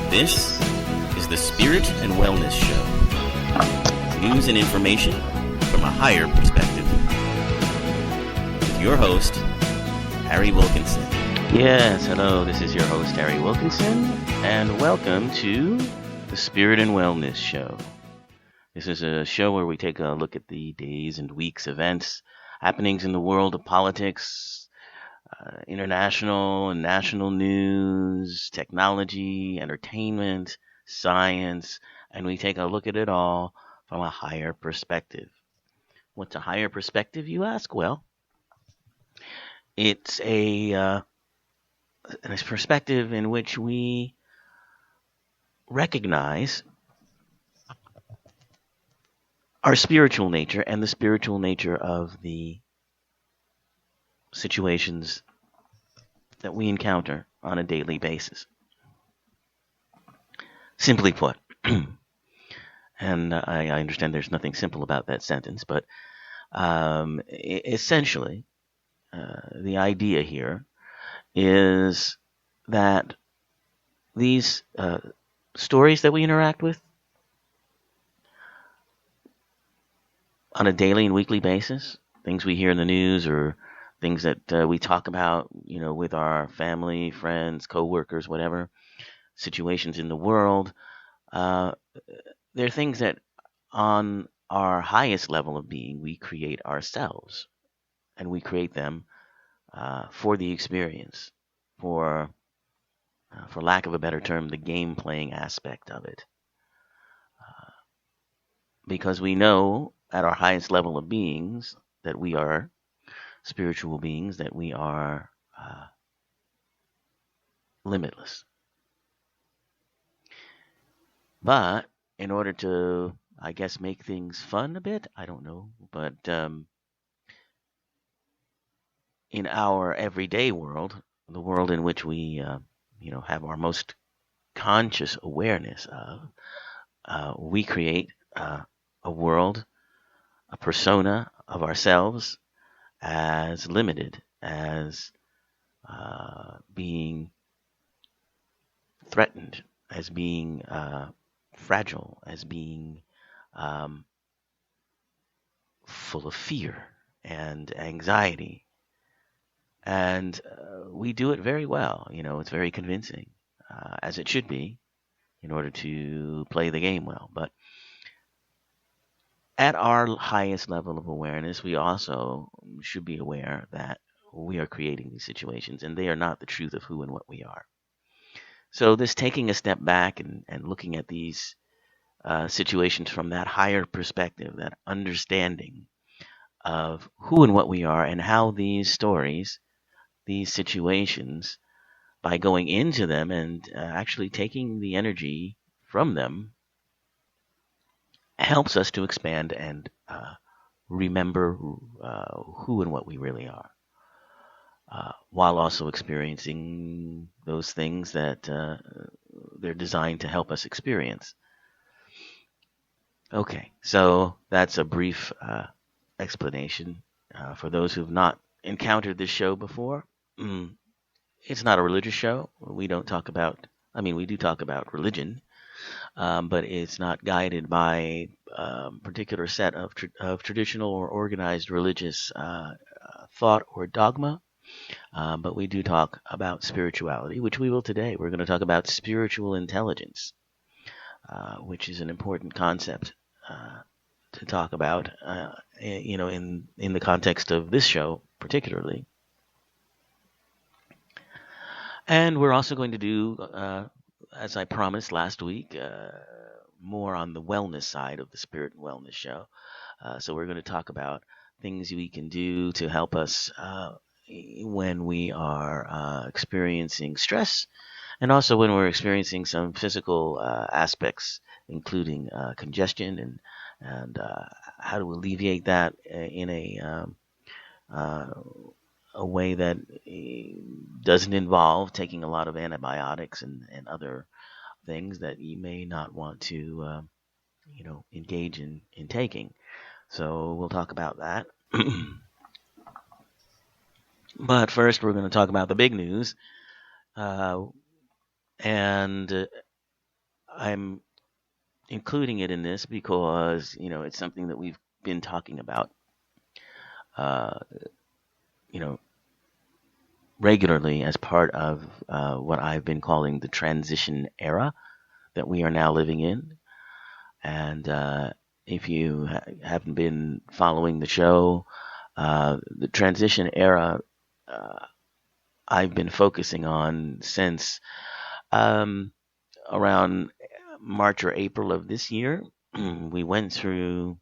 This is the Spirit and Wellness Show. News and information from a higher perspective. With your host, Harry Wilkinson. Yes, hello, this is your host, Harry Wilkinson, and welcome to the Spirit and Wellness Show. This is a show where we take a look at the days and weeks events, happenings in the world of politics, international and national news, technology, entertainment, science, and we take a look at it all from a higher perspective. What's a higher perspective, you ask? Well, it's a perspective in which we recognize our spiritual nature and the spiritual nature of the situations that we encounter on a daily basis. Simply put, and I understand there's nothing simple about that sentence, but essentially, the idea here is that these stories that we interact with on a daily and weekly basis, things we hear in the news or things that we talk about, with our family, friends, coworkers, whatever, situations in the world, they're things that on our highest level of being, we create ourselves, and we create them for the experience, for lack of a better term, the game playing aspect of it. Because we know at our highest level of beings that we are spiritual beings, that we are limitless. But in order to, I guess, make things fun a bit, I don't know, but in our everyday world, the world in which we, have our most conscious awareness of, we create a world, a persona of ourselves as limited, as being threatened, as being fragile, as being full of fear and anxiety. And we do it very well. It's very convincing, as it should be, in order to play the game well. But at our highest level of awareness, we also should be aware that we are creating these situations, and they are not the truth of who and what we are. So this taking a step back and looking at these situations from that higher perspective, that understanding of who and what we are, and how these stories, these situations, by going into them and actually taking the energy from them, helps us to expand and remember who and what we really are, while also experiencing those things that they're designed to help us experience. Okay, so that's a brief explanation for those who've not encountered this show before. It's not a religious show. We don't talk about, we do talk about religion, but it's not guided by a particular set of traditional or organized religious thought or dogma. But we do talk about spirituality, which we will today. We're going to talk about spiritual intelligence, which is an important concept to talk about, in the context of this show particularly. And we're also going to do, as I promised last week, more on the wellness side of the Spirit and Wellness Show. So we're going to talk about things we can do to help us when we are experiencing stress, and also when we're experiencing some physical aspects, including congestion, and how to alleviate that in a way that doesn't involve taking a lot of antibiotics and other things that you may not want to engage in taking. So we'll talk about that. But first, we're going to talk about the big news. And I'm including it in this because, it's something that we've been talking about, uh, you know, regularly as part of what I've been calling the transition era that we are now living in. And if you haven't been following the show, the transition era I've been focusing on since around March or April of this year. We went through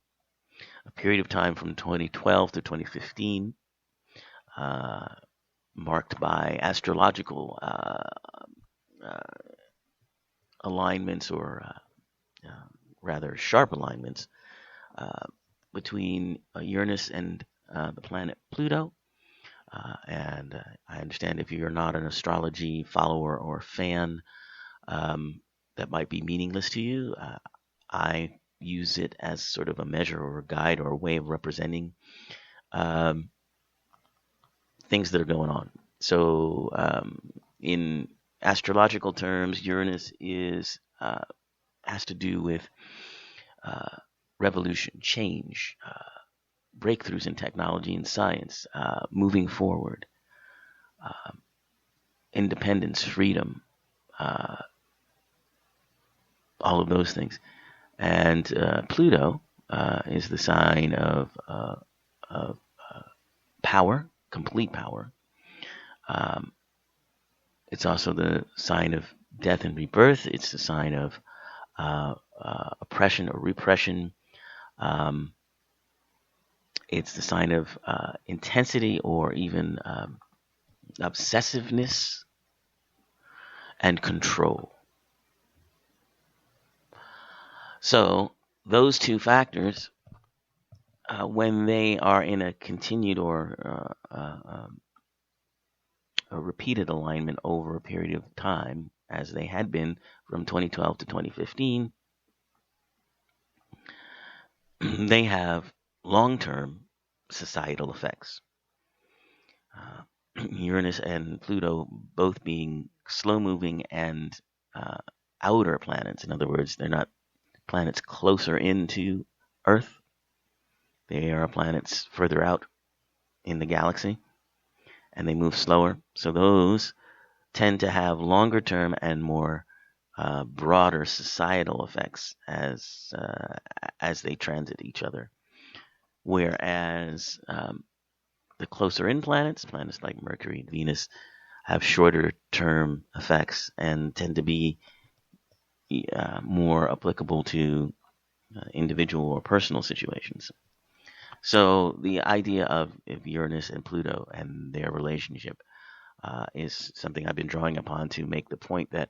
a period of time from 2012 to 2015, marked by astrological alignments, or rather sharp alignments, between Uranus and the planet Pluto. And I understand if you're not an astrology follower or fan, that might be meaningless to you. I use it as sort of a measure or a guide or a way of representing things that are going on. So, in astrological terms, Uranus has to do with revolution, change, breakthroughs in technology and science, moving forward, independence, freedom, all of those things. And Pluto is the sign of power, complete power. It's also the sign of death and rebirth. It's the sign of oppression or repression. It's the sign of intensity or even obsessiveness and control. So those two factors, when they are in a continued or a repeated alignment over a period of time, as they had been from 2012 to 2015, they have long-term societal effects. Uranus and Pluto both being slow-moving and outer planets. In other words, they're not planets closer into Earth. They are planets further out in the galaxy, and they move slower. So those tend to have longer term and more broader societal effects as they transit each other. Whereas the closer in planets like Mercury and Venus, have shorter term effects and tend to be more applicable to individual or personal situations. So the idea of Uranus and Pluto and their relationship is something I've been drawing upon to make the point that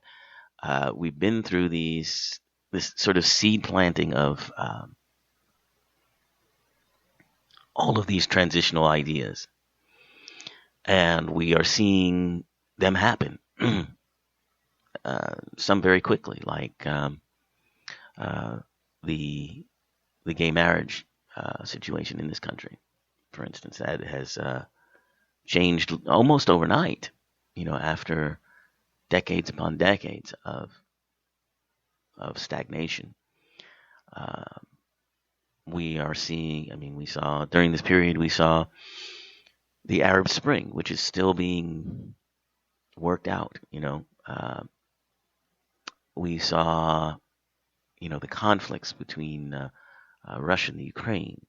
we've been through this sort of seed planting of all of these transitional ideas, and we are seeing them happen. Some very quickly, like the gay marriage situation in this country, for instance, that has changed almost overnight. After decades upon decades of stagnation, we are seeing. We saw during this period, we saw the Arab Spring, which is still being worked out. We saw, the conflicts between Russia and the Ukraine.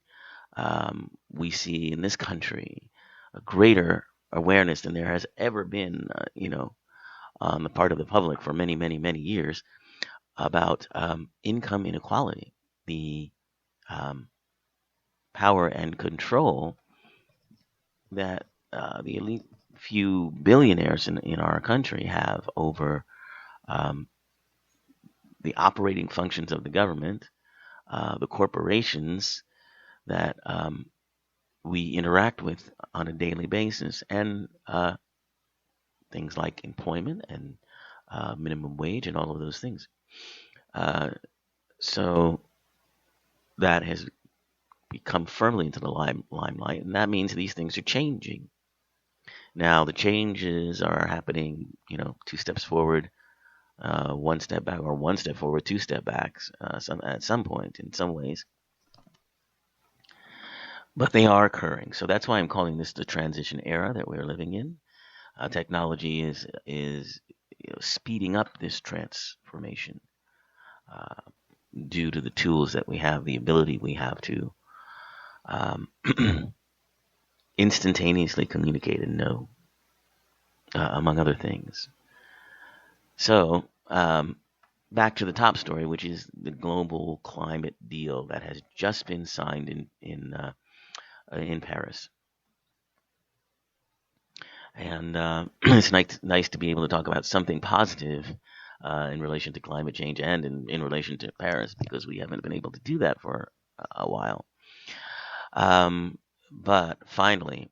We see in this country a greater awareness than there has ever been, on the part of the public for many, many, many years about income inequality, the power and control that the elite few billionaires in our country have over the operating functions of the government, the corporations that we interact with on a daily basis, and things like employment and minimum wage and all of those things. So that has become firmly into the limelight, and that means these things are changing. Now the changes are happening, 2 steps forward, 1 step back, or 1 step forward, 2 step backs, at some point in some ways. But they are occurring. So that's why I'm calling this the transition era that we're living in. Technology is speeding up this transformation uh, due to the tools that we have, the ability we have to um, instantaneously communicate and know, among other things. So back to the top story, which is the global climate deal that has just been signed in Paris. And it's nice to be able to talk about something positive in relation to climate change and in relation to Paris, because we haven't been able to do that for a while. But finally,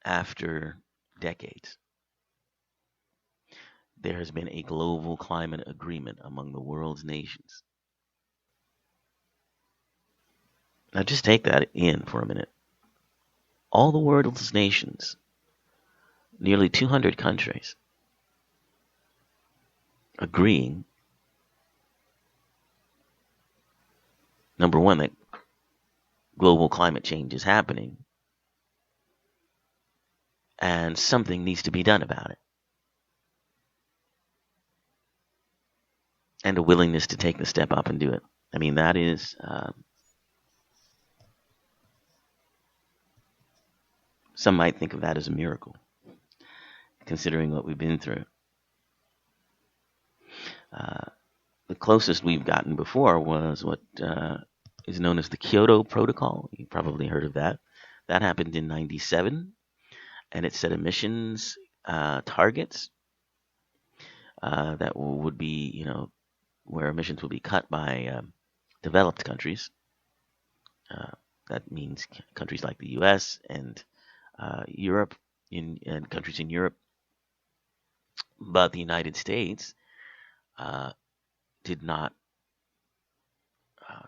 after decades, there has been a global climate agreement among the world's nations. Now just take that in for a minute. All the world's nations, nearly 200 countries, agreeing, number one, that global climate change is happening and something needs to be done about it. And a willingness to take the step up and do it. I mean, that is some might think of that as a miracle, considering what we've been through. The closest we've gotten before was what is known as the Kyoto Protocol. You probably heard of that. That happened in '97, and it set emissions targets that would be, where emissions will be cut by developed countries. That means countries like the U.S. and Europe, and countries in Europe. But the United States did not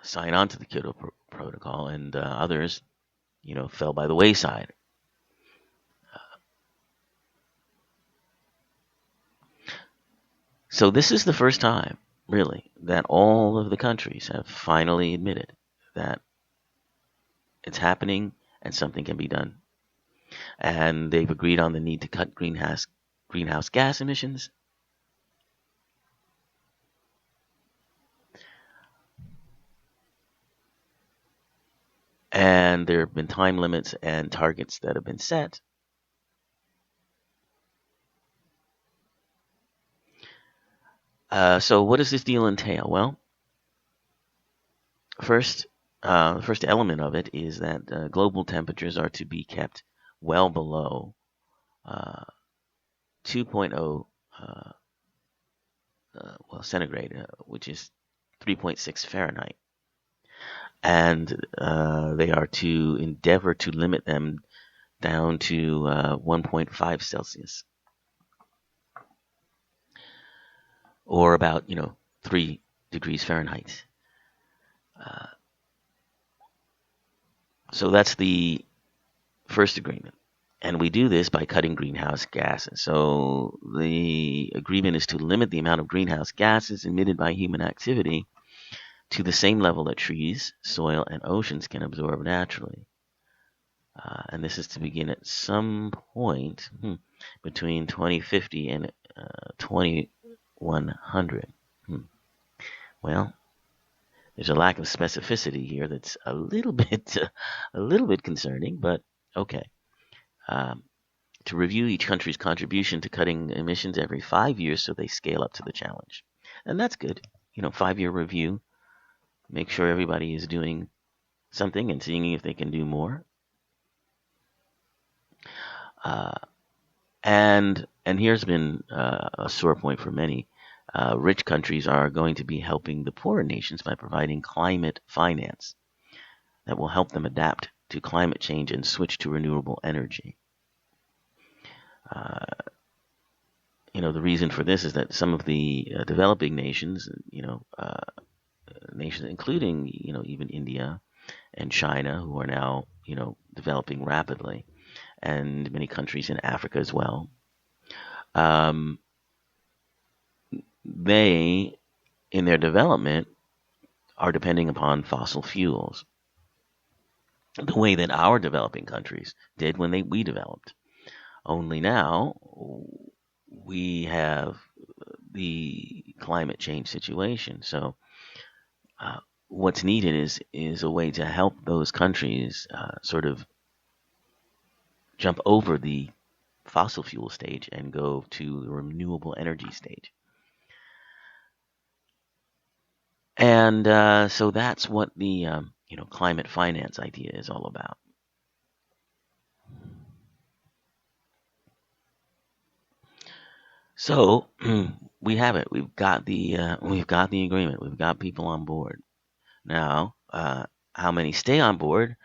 sign on to the Kyoto Protocol, and others, fell by the wayside. So this is the first time, really, that all of the countries have finally admitted that it's happening and something can be done. And they've agreed on the need to cut greenhouse gas emissions. And there have been time limits and targets that have been set. So what does this deal entail? Well, the first element of it is that global temperatures are to be kept well below 2.0 centigrade, which is 3.6 Fahrenheit. And they are to endeavor to limit them down to 1.5 Celsius. Or about, 3 degrees Fahrenheit. So that's the first agreement. And we do this by cutting greenhouse gases. So the agreement is to limit the amount of greenhouse gases emitted by human activity to the same level that trees, soil, and oceans can absorb naturally. And this is to begin at some point between 2050 and 2100. Well, there's a lack of specificity here that's a little bit concerning, but okay. To review each country's contribution to cutting emissions every 5 years so they scale up to the challenge. And that's good. 5-year review. Make sure everybody is doing something and seeing if they can do more. And here's been a sore point for many. Rich countries are going to be helping the poorer nations by providing climate finance that will help them adapt to climate change and switch to renewable energy. The reason for this is that some of the developing nations, nations including, even India and China, who are now, developing rapidly, and many countries in Africa as well. They, in their development, are depending upon fossil fuels the way that our developing countries did when we developed. Only now we have the climate change situation. So what's needed is a way to help those countries sort of jump over the fossil fuel stage and go to the renewable energy stage. And so that's what the climate finance idea is all about. So we have it. We've got the agreement. We've got people on board. Now, how many stay on board,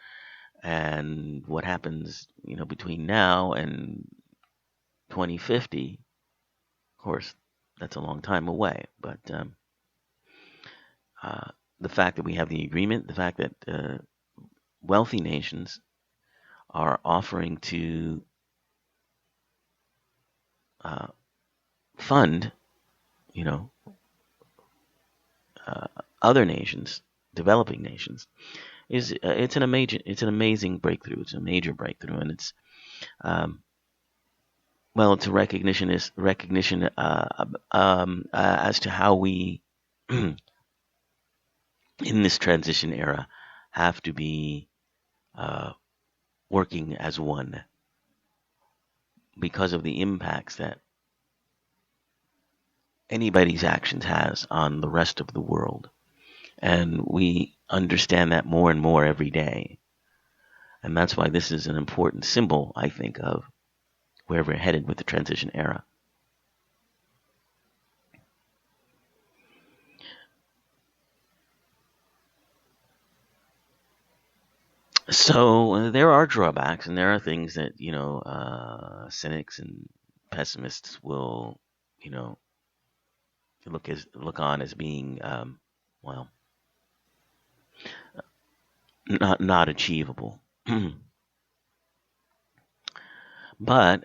and what happens, between now and 2050? Of course, that's a long time away. But the fact that we have the agreement, the fact that wealthy nations are offering to fund, other nations, developing nations, it's an amazing breakthrough. It's a major breakthrough, and it's it's a recognition as to how we in this transition era have to be working as one because of the impacts that anybody's actions has on the rest of the world. And we understand that more and more every day. And that's why this is an important symbol, I think, of where we're headed with the transition era. So there are drawbacks, and there are things that cynics and pessimists will look on as being not achievable. But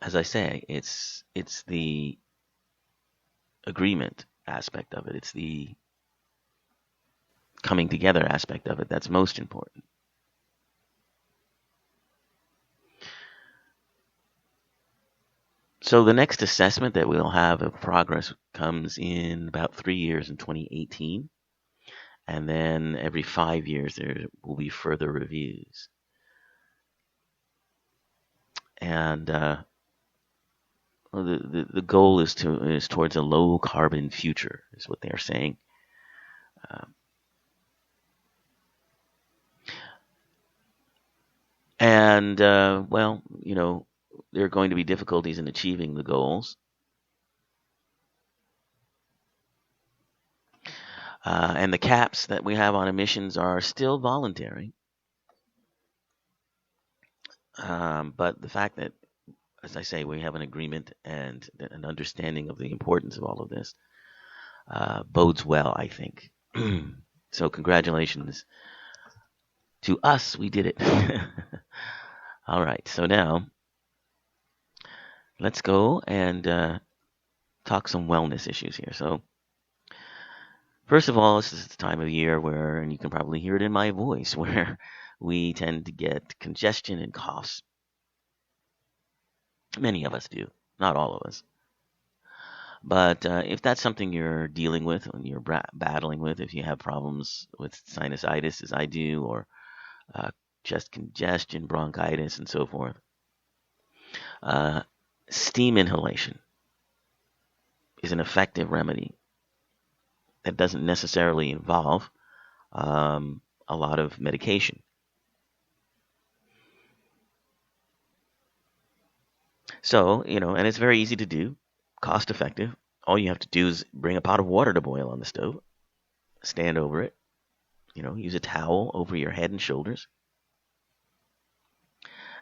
as I say, it's the agreement aspect of it. It's the coming together aspect of it that's most important. So the next assessment that we'll have of progress comes in about 3 years in 2018. And then every 5 years there will be further reviews. And the goal is towards a low carbon future, is what they're saying. There are going to be difficulties in achieving the goals. And the caps that we have on emissions are still voluntary. But the fact that, as I say, we have an agreement and an understanding of the importance of all of this bodes well, I think. So congratulations to us. We did it. All right. So now let's go and talk some wellness issues here. So first of all, this is the time of year where, and you can probably hear it in my voice, where we tend to get congestion and coughs. Many of us do, not all of us. But if that's something you're dealing with and you're battling with, if you have problems with sinusitis, as I do, or chest congestion, bronchitis, and so forth, steam inhalation is an effective remedy that doesn't necessarily involve a lot of medication. So, and it's very easy to do, cost effective. All you have to do is bring a pot of water to boil on the stove, stand over it, use a towel over your head and shoulders,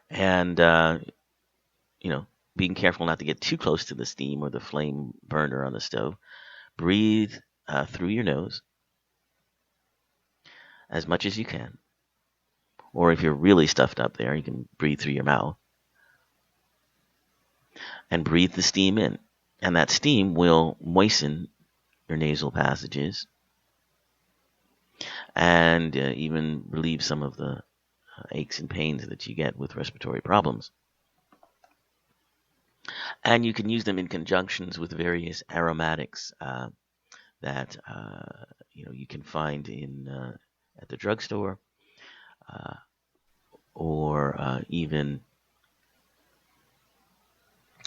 and, being careful not to get too close to the steam or the flame burner on the stove. Breathe through your nose as much as you can. Or if you're really stuffed up there, you can breathe through your mouth and breathe the steam in. And that steam will moisten your nasal passages and even relieve some of the aches and pains that you get with respiratory problems. And you can use them in conjunctions with various aromatics that you can find at the drugstore, or even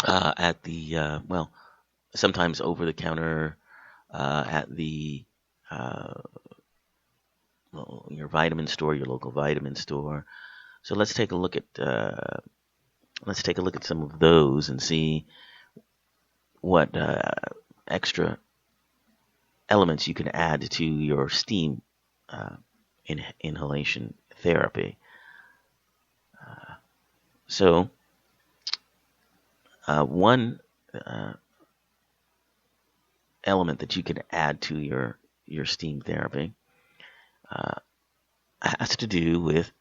at the sometimes over the counter at the your vitamin store, your local vitamin store. So let's take a look at some of those and see what extra elements you can add to your steam inhalation therapy. So one element that you can add to your steam therapy has to do with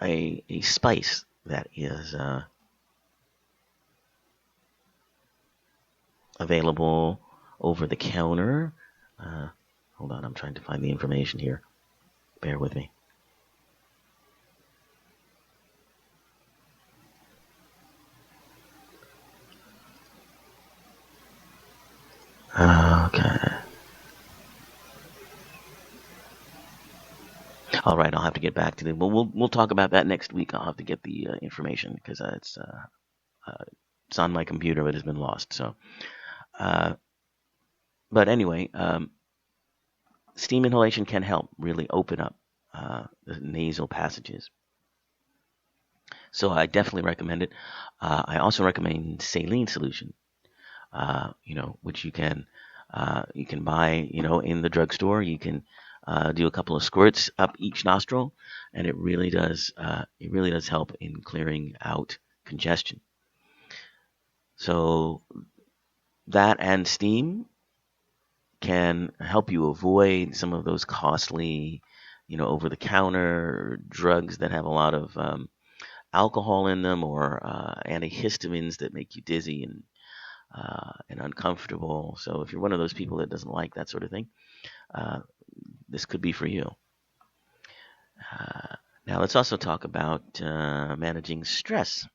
a spice that is available over the counter. Hold on, I'm trying to find the information here. Bear with me. Okay. All right, I'll have to get back to them. Well, we'll talk about that next week. I'll have to get the information because it's on my computer, but it's been lost. So, but anyway, steam inhalation can help really open up the nasal passages. So I definitely recommend it. I also recommend saline solution, which you can buy, in the drugstore. You can do a couple of squirts up each nostril, and it really does help in clearing out congestion. So that and steam can help you avoid some of those costly, over-the-counter drugs that have a lot of alcohol in them, or antihistamines that make you dizzy and uncomfortable. So if you're one of those people that doesn't like that sort of thing, this could be for you. Now let's also talk about managing stress.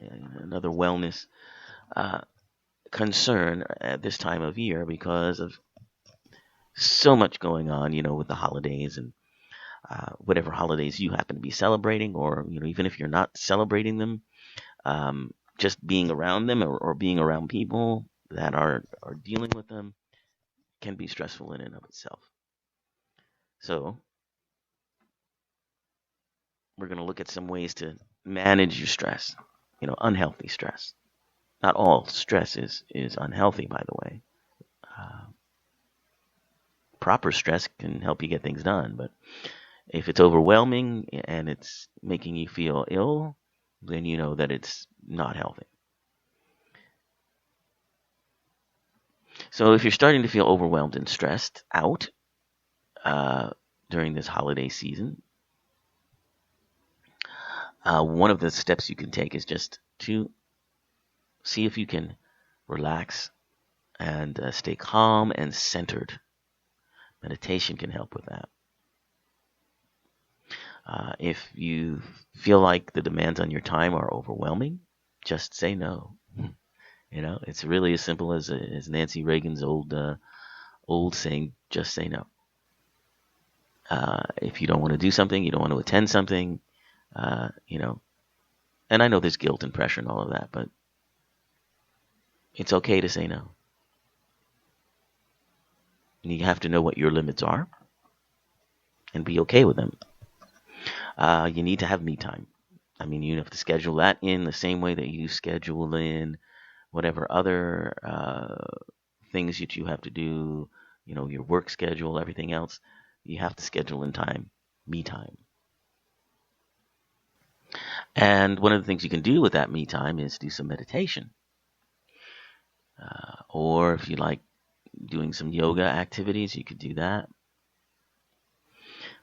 Another wellness concern at this time of year because of so much going on, with the holidays and whatever holidays you happen to be celebrating, or even if you're not celebrating them, just being around them or being around people that are dealing with them can be stressful in and of itself. So we're going to look at some ways to manage your stress, unhealthy stress. Not all stress is unhealthy, by the way. Proper stress can help you get things done, but if it's overwhelming and it's making you feel ill, then you know that it's not healthy. So if you're starting to feel overwhelmed and stressed out during this holiday season, one of the steps you can take is just to see if you can relax and stay calm and centered. Meditation can help with that. If you feel like the demands on your time are overwhelming, just say no. It's really as simple as Nancy Reagan's old saying, just say no. If you don't want to do something, you don't want to attend something, and I know there's guilt and pressure and all of that, but it's okay to say no. And you have to know what your limits are and be okay with them. You need to have me time. I mean, you have to schedule that in the same way that you schedule in whatever other things that you have to do, your work schedule, everything else. You have to schedule in time, me time. And one of the things you can do with that me time is do some meditation. Or if you like, doing some yoga activities, you could do that.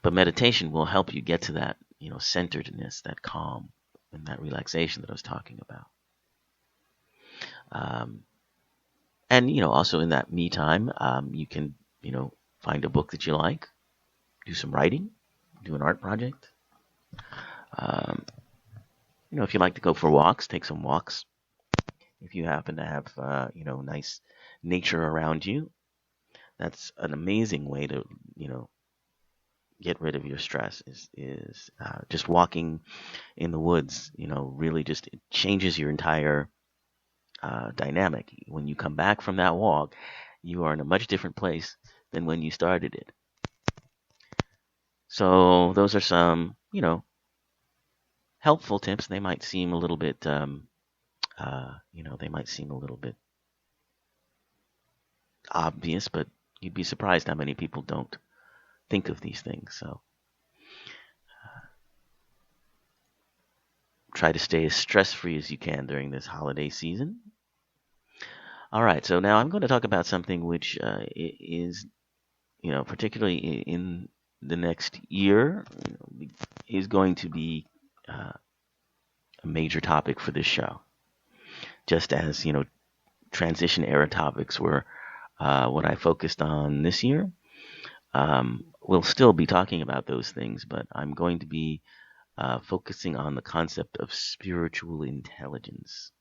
But meditation will help you get to that, centeredness, that calm, and that relaxation that I was talking about. And also in that me time, you can, find a book that you like, do some writing, do an art project. If you like to go for walks, take some walks. If you happen to have, nice nature around you, that's an amazing way to, get rid of your stress is just walking in the woods, really just it changes your entire dynamic. When you come back from that walk, you are in a much different place than when you started it. So those are some, helpful tips. They might seem a little bit, obvious, but you'd be surprised how many people don't think of these things. So try to stay as stress-free as you can during this holiday season. All right, so now I'm going to talk about something which is, particularly in the next year, is going to be a major topic for this show. Just as, transition era topics were what I focused on this year. We'll still be talking about those things, but I'm going to be focusing on the concept of spiritual intelligence.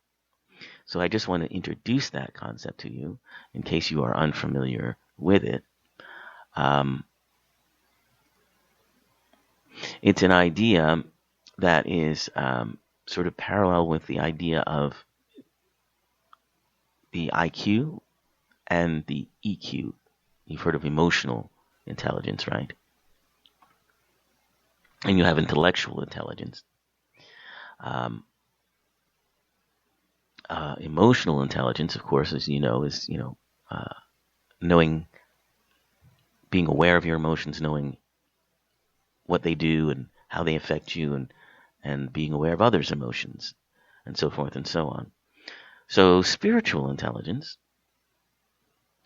So I just want to introduce that concept to you in case you are unfamiliar with it. It's an idea that is sort of parallel with the idea of the IQ and the EQ. You've heard of emotional intelligence, right? And you have intellectual intelligence. Emotional intelligence, of course, as you know, is knowing, being aware of your emotions, knowing what they do and how they affect you, and being aware of others' emotions, and so forth and so on. So spiritual intelligence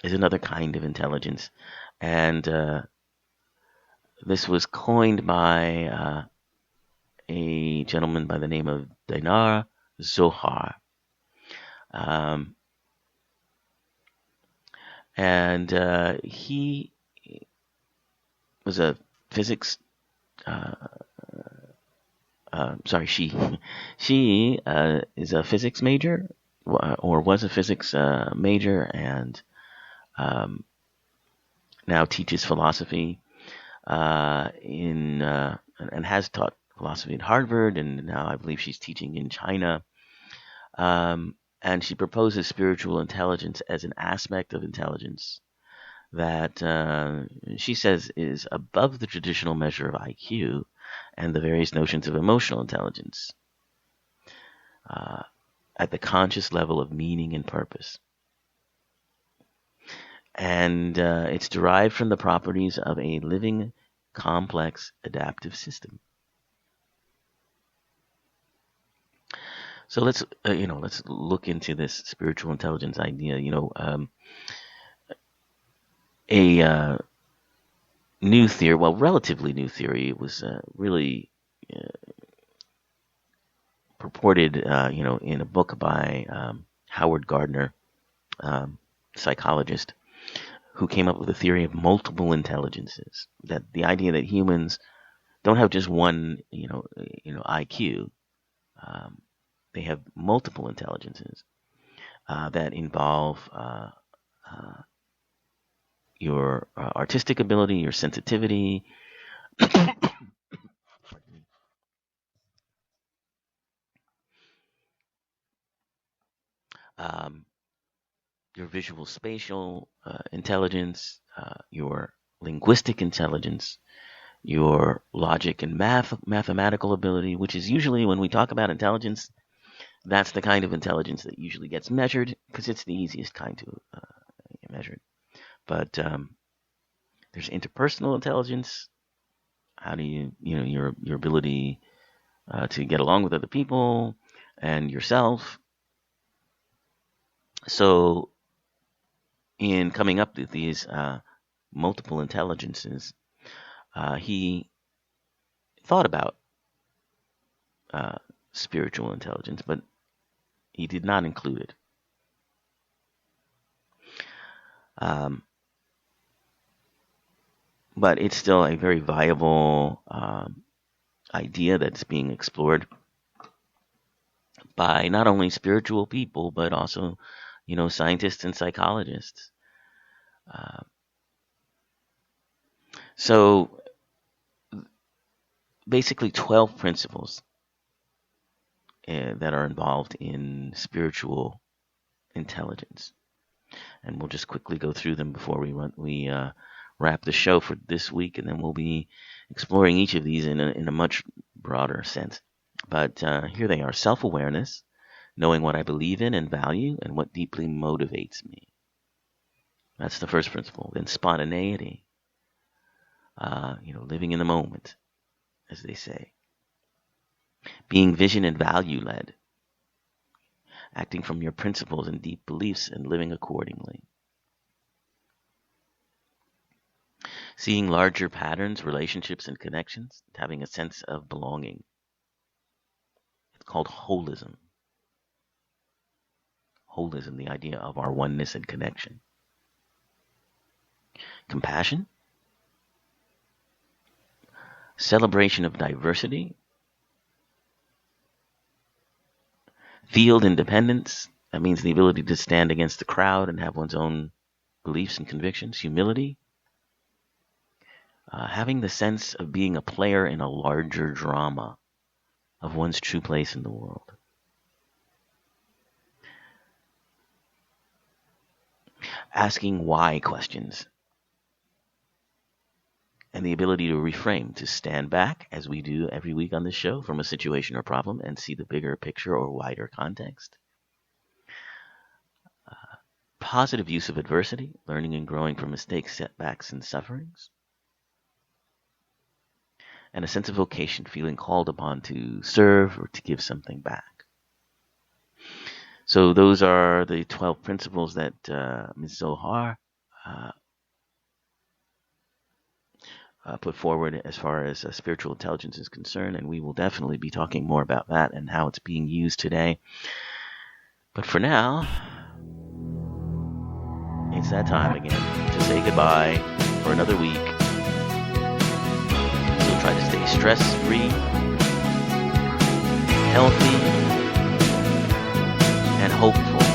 is another kind of intelligence, and this was coined by a gentleman by the name of Dinar Zohar. And he was a physics, she is a physics major, or was a physics major, and now teaches philosophy and has taught philosophy at Harvard, and now I believe she's teaching in China. And she proposes spiritual intelligence as an aspect of intelligence that she says is above the traditional measure of IQ and the various notions of emotional intelligence at the conscious level of meaning and purpose. And it's derived from the properties of a living, complex, adaptive system. So let's look into this spiritual intelligence idea. A new theory, well, relatively new theory. It was really purported, in a book by Howard Gardner, psychologist, who came up with a theory of multiple intelligences. That the idea that humans don't have just one, IQ. They have multiple intelligences that involve your artistic ability, your sensitivity, your visual spatial intelligence, your linguistic intelligence, your logic and mathematical ability, which is usually, when we talk about intelligence, that's the kind of intelligence that usually gets measured because it's the easiest kind to measure. But there's interpersonal intelligence. How do your ability to get along with other people and yourself. So in coming up with these multiple intelligences, he thought about spiritual intelligence, but he did not include it. But it's still a very viable idea that's being explored by not only spiritual people, but also, scientists and psychologists. So basically 12 principles that are involved in spiritual intelligence. And we'll just quickly go through them before we wrap the show for this week, and then we'll be exploring each of these in a much broader sense. But here they are. Self-awareness, knowing what I believe in and value and what deeply motivates me. That's the first principle. Then spontaneity, living in the moment, as they say. Being vision and value-led, acting from your principles and deep beliefs and living accordingly. Seeing larger patterns, relationships, and connections, having a sense of belonging. It's called holism. Holism, the idea of our oneness and connection. Compassion. Celebration of diversity. Field independence. That means the ability to stand against the crowd and have one's own beliefs and convictions. Humility. Having the sense of being a player in a larger drama of one's true place in the world. Asking why questions. And the ability to reframe, to stand back, as we do every week on this show, from a situation or problem and see the bigger picture or wider context. Positive use of adversity, learning and growing from mistakes, setbacks, and sufferings. And a sense of vocation, feeling called upon to serve or to give something back. So those are the 12 principles that Ms. Zohar put forward as far as spiritual intelligence is concerned, and we will definitely be talking more about that and how it's being used today. But for now, it's that time again to say goodbye for another week. We'll try to stay stress-free, healthy, and hopeful.